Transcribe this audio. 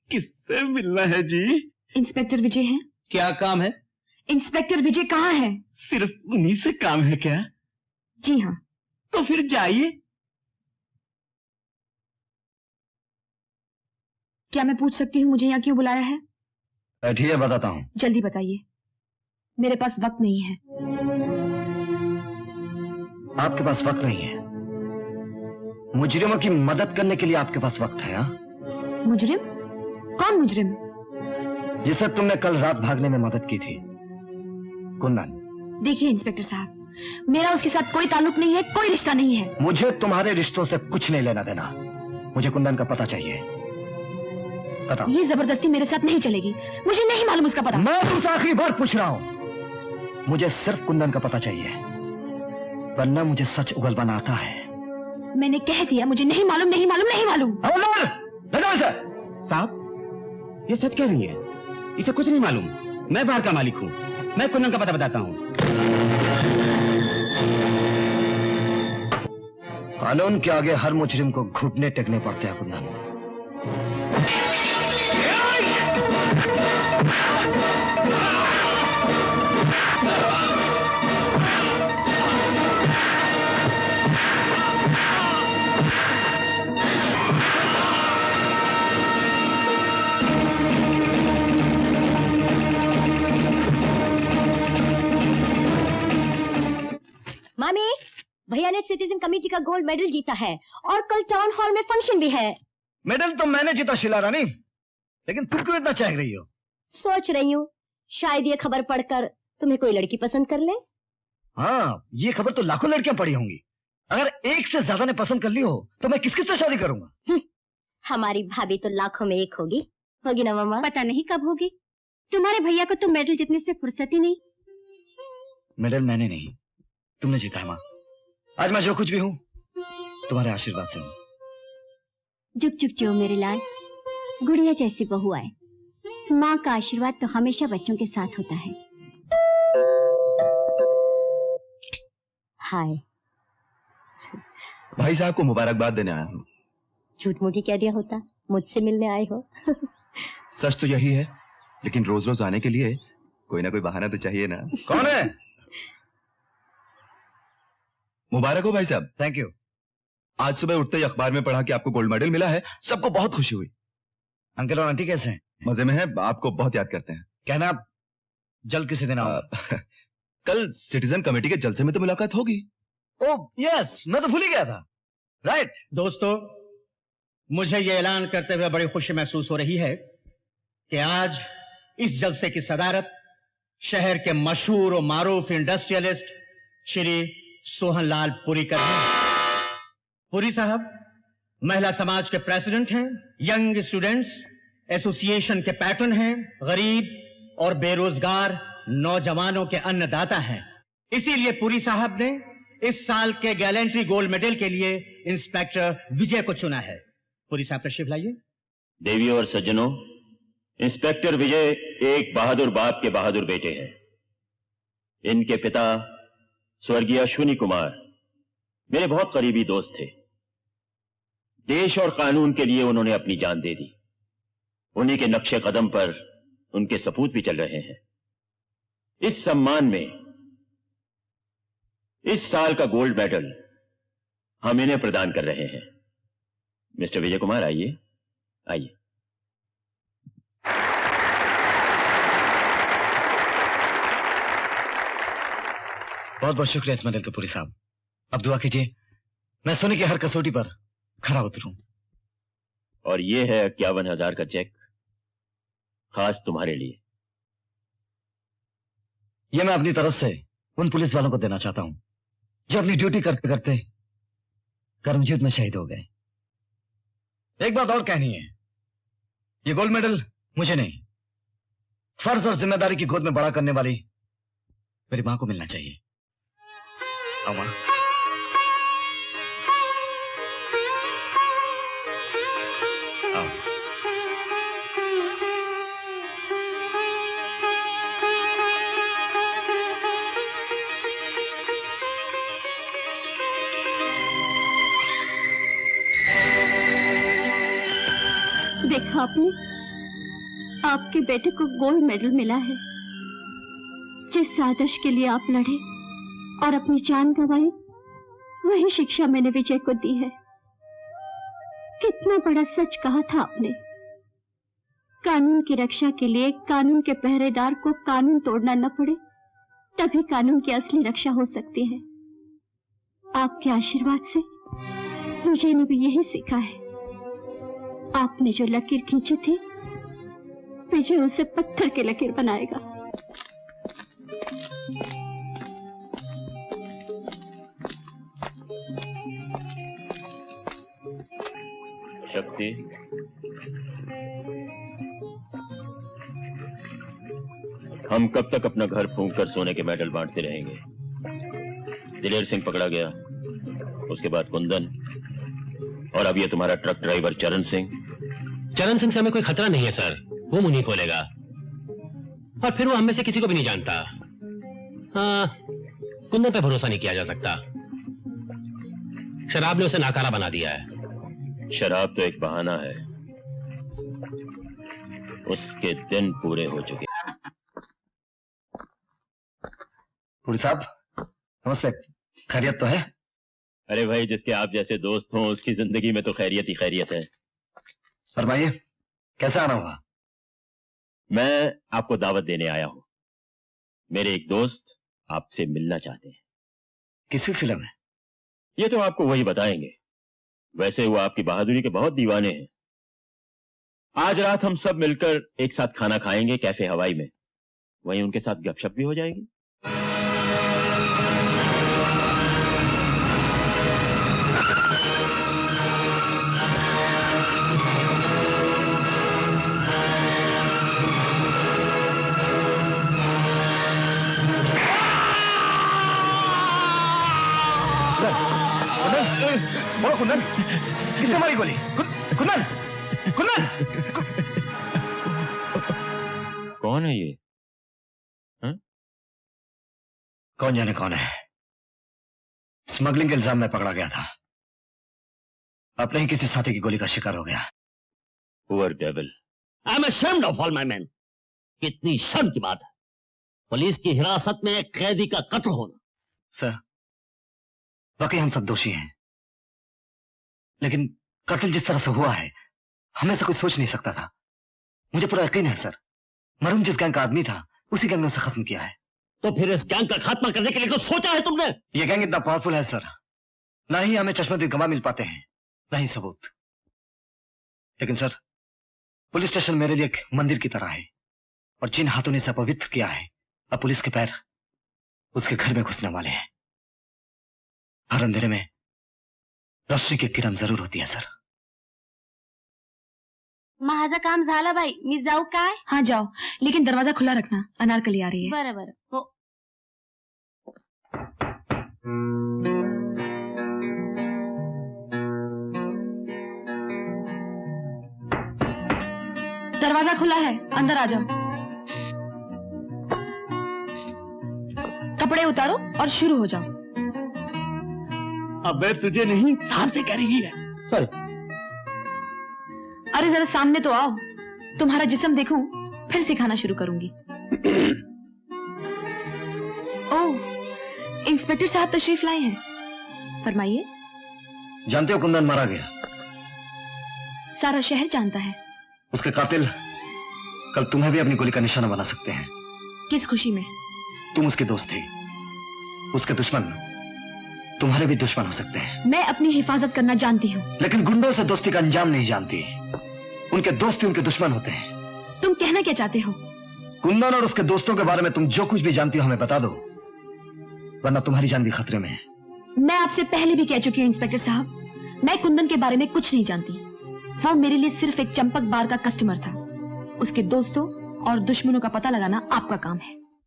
किससे मिलना है जी? इंस्पेक्टर विजय हैं। क्या काम है? इंस्पेक्टर विजय कहाँ है? सिर्फ उन्हीं से काम है क्या? जी हाँ। तो फिर जाइए। क्या मैं पूछ सकती हूँ मुझे यहाँ क्यों बुलाया है? बैठिए, बताता हूँ। जल्दी बताइए, मेरे पास वक्त नहीं है। आपके पास वक्त नहीं है? मुजरिमों की मदद करने के लिए आपके पास वक्त है? हाँ? मुजरिम? कौन मुजरिम? जिसे तुमने कल रात भागने में मदद की थी, कुंदन। देखिए इंस्पेक्टर साहब, मेरा उसके साथ कोई ताल्लुक नहीं है, कोई रिश्ता नहीं है। मुझे तुम्हारे रिश्तों से कुछ नहीं लेना देना। मुझे कुंदन का पता चाहिए। बताओ। ये जबरदस्ती मेरे साथ नहीं चलेगी, मुझे नहीं मालूम उसका पता। मैं तुमसे आखिरी बार पूछ रहा हूं, मुझे सिर्फ कुंदन का पता चाहिए, वरना मुझे सच उगलवाना आता है। मैंने कह दिया मुझे नहीं मालूम, नहीं मालूम, नहीं मालूम। साहब, ये सच कह रही है, इसे कुछ नहीं मालूम। मैं बार का मालिक हूं, मैं कुंदन का पता बताता हूं। कानून के आगे हर मुजरिम को घुटने टेकने पड़ते हैं कुंदन। मामी, भैया ने सिटीजन कमेटी का गोल्ड मेडल जीता है और कल टाउन हॉल में फंक्शन भी है। मेडल तो मैंने जीता शीला रानी, लेकिन तुम क्यों इतना चाह रही हो? सोच रही हूँ शायद ये खबर पढ़कर तुम्हें कोई लड़की पसंद कर ले। हाँ, ये खबर तो लाखों लड़कियां पढ़ी होंगी। अगर एक से ज्यादा ने पसंद कर ली हो तो मैं किसके साथ शादी करूंगा? हमारी भाभी तो लाखों में एक होगी ना मामा? पता नहीं कब होगी। तुम्हारे भैया को तो मेडल जीतने से फुर्सत ही नहीं। मेडल मैंने नहीं, तुमने जीता है माँ। आज मैं जो कुछ भी हूँ तुम्हारे आशीर्वाद से हूँ। जुग जुग जो मेरे लाल, गुड़िया जैसी बहू आए। माँ का आशीर्वाद तो हमेशा बच्चों के साथ होता है। हाय। भाई साहब को मुबारकबाद देने आया हूँ। झूठ मूठी कह दिया होता, मुझसे मिलने आए हो। सच तो यही है, लेकिन रोज रोज आने के लिए कोई ना कोई बहाना तो चाहिए ना। कौन है? मुबारक हो भाई साहब। Thank you. आज सुबह उठते ही अखबार में पढ़ा कि आपको गोल्ड मेडल मिला है, सबको बहुत खुशी हुई। अंकल और आंटी कैसे हैं? मजे में है, आपको बहुत याद करते हैं। कहना आप जल्द किसी दिन आओ। कल सिटीजन कमेटी के जलसे में तो मुलाकात होगी। ओह यस, मैं तो भूल ही गया था। राइट। दोस्तों, मुझे यह ऐलान करते हुए बड़ी खुशी महसूस हो रही है कि आज इस जलसे की सदारत शहर के मशहूर और मारूफ इंडस्ट्रियलिस्ट श्री सोहनलाल पुरी कर रहे हैं। पुरी साहब महिला समाज के प्रेसिडेंट हैं, यंग स्टूडेंट्स एसोसिएशन के पैटर्न हैं, गरीब और बेरोजगार नौजवानों के अन्नदाता हैं। इसीलिए पुरी साहब ने इस साल के गैलेंट्री गोल्ड मेडल के लिए इंस्पेक्टर विजय को चुना है। पुरी साहब तशरीफ लाइए। देवियों और सज्जनों, इंस्पेक्टर विजय एक बहादुर बाप के बहादुर बेटे हैं। इनके पिता स्वर्गीय अश्विनी कुमार मेरे बहुत करीबी दोस्त थे। देश और कानून के लिए उन्होंने अपनी जान दे दी। उन्हीं के नक्शे कदम पर उनके सपूत भी चल रहे हैं। इस सम्मान में इस साल का गोल्ड मेडल हम इन्हें प्रदान कर रहे हैं। मिस्टर विजय कुमार, आइए आइए। बहुत बहुत शुक्रिया इस मेडल का पुरी साहब। अब दुआ कीजिए मैं सोने की हर कसौटी पर खरा उतरूं। और यह है 51,000 का चेक, खास तुम्हारे लिए। यह मैं अपनी तरफ से उन पुलिस वालों को देना चाहता हूं जो अपनी ड्यूटी करते करते कर्मजीत में शहीद हो गए। एक बात और कहनी है, यह गोल्ड मेडल मुझे नहीं, फर्ज और जिम्मेदारी की गोद में बड़ा करने वाली मेरी मां को मिलना चाहिए। आओ मां। आओ। देखा आपने, आपके बेटे को गोल्ड मेडल मिला है। जिस आदर्श के लिए आप लड़े और अपनी जान गंवाई, वही शिक्षा मैंने विजय को दी है। कितना बड़ा सच कहा था आपने। कानून की रक्षा के लिए कानून के पहरेदार को कानून तोड़ना न पड़े, तभी कानून की असली रक्षा हो सकती है। आपके आशीर्वाद से विजय ने भी यही सीखा है। आपने जो लकीर खींची थी, विजय उसे पत्थर की लकीर बनाएगा। शक्ति, हम कब तक अपना घर फूंक कर सोने के मेडल बांटते रहेंगे? दिलेर सिंह पकड़ा गया, उसके बाद कुंदन, और अब ये तुम्हारा ट्रक ड्राइवर चरण सिंह। चरण सिंह से हमें कोई खतरा नहीं है सर, वो मुंह नहीं खोलेगा, और फिर वो हम में से किसी को भी नहीं जानता। हाँ, कुंदन पे भरोसा नहीं किया जा सकता। शराब ने उसे नाकारा बना दिया है। शराब तो एक बहाना है, उसके दिन पूरे हो चुके। पुलिस साहब नमस्ते, खैरियत तो है? अरे भाई, जिसके आप जैसे दोस्त हों उसकी जिंदगी में तो खैरियत ही खैरियत है। फरमाइए, कैसे आना हुआ? मैं आपको दावत देने आया हूं। मेरे एक दोस्त आपसे मिलना चाहते हैं। किस सिलसिले में? ये तो आपको वही बताएंगे। वैसे वो आपकी बहादुरी के बहुत दीवाने हैं। आज रात हम सब मिलकर एक साथ खाना खाएंगे कैफे हवाई में, वहीं उनके साथ गपशप भी हो जाएगी। बोलो कुंदन, किसने मारी गोली? कुंदन, कुंदन! कौन है ये? हा? कौन जाने कौन है। स्मगलिंग के इल्जाम में पकड़ा गया था, अपने ही किसी साथी की गोली का शिकार हो गया। Poor devil. I am ashamed of all my men. कितनी शर्म की बात है, पुलिस की हिरासत में एक कैदी का कत्ल होना। सर, वाकई हम सब दोषी हैं, लेकिन कत्ल जिस तरह से हुआ है, हमें से कोई सोच नहीं सकता था। मुझे पूरा यकीन है सर, मरहूम जिस गैंग का आदमी था, उसी गैंग ने उसे खत्म किया है। तो फिर इस गैंग का खात्मा करने के लिए कुछ सोचा है तुमने? यह गैंग इतना पावरफुल है सर, ना ही हमें चश्मदीद गवाह मिल पाते हैं, ना ही सबूत। लेकिन सर, पुलिस स्टेशन मेरे लिए एक मंदिर की तरह है, और जिन हाथों ने इसे अपवित्र किया है, अब पुलिस के पैर उसके घर में घुसने वाले हैं। हर अंधेरे में रोशनी की किरण जरूर होती है सर। माझं काम झालं बाई, मी जाऊ काय? हाँ जाओ, लेकिन दरवाजा खुला रखना, अनारकली आ रही है। बरं बरं, हो। दरवाजा खुला है, अंदर आ जाओ। कपड़े उतारो और शुरू हो जाओ। अबे तुझे नहीं, साहब से कह रही है। सॉरी। अरे जरा सामने तो आओ, तुम्हारा जिस्म देखूं, फिर सिखाना शुरू करूंगी। ओह, इंस्पेक्टर साहब तशरीफ लाए हैं, फरमाइए। जानते हो कुंदन मारा गया? सारा शहर जानता है। उसके कातिल कल तुम्हें भी अपनी गोली का निशाना बना सकते हैं। किस खुशी में? तुम उसके दोस्त थे, उसके दुश्मन तुम्हारे भी दुश्मन हो सकते हैं। मैं अपनी हिफाजत करना जानती हूँ, लेकिन गुंडों से दोस्ती का अंजाम नहीं जानती। उनके दोस्त ही उनके दुश्मन होते हैं। तुम कहना क्या चाहते हो? कुंदन और उसके दोस्तों के बारे में तुम जो कुछ भी जानती हो हमें बता दो, वरना तुम्हारी जान भी खतरे में है। मैं आपसे पहले भी कह चुकी हूँ इंस्पेक्टर साहब, मैं कुंदन के बारे में कुछ नहीं जानती। वो मेरे लिए सिर्फ एक चंपक बार का कस्टमर था। उसके दोस्तों और दुश्मनों का पता लगाना आपका काम है।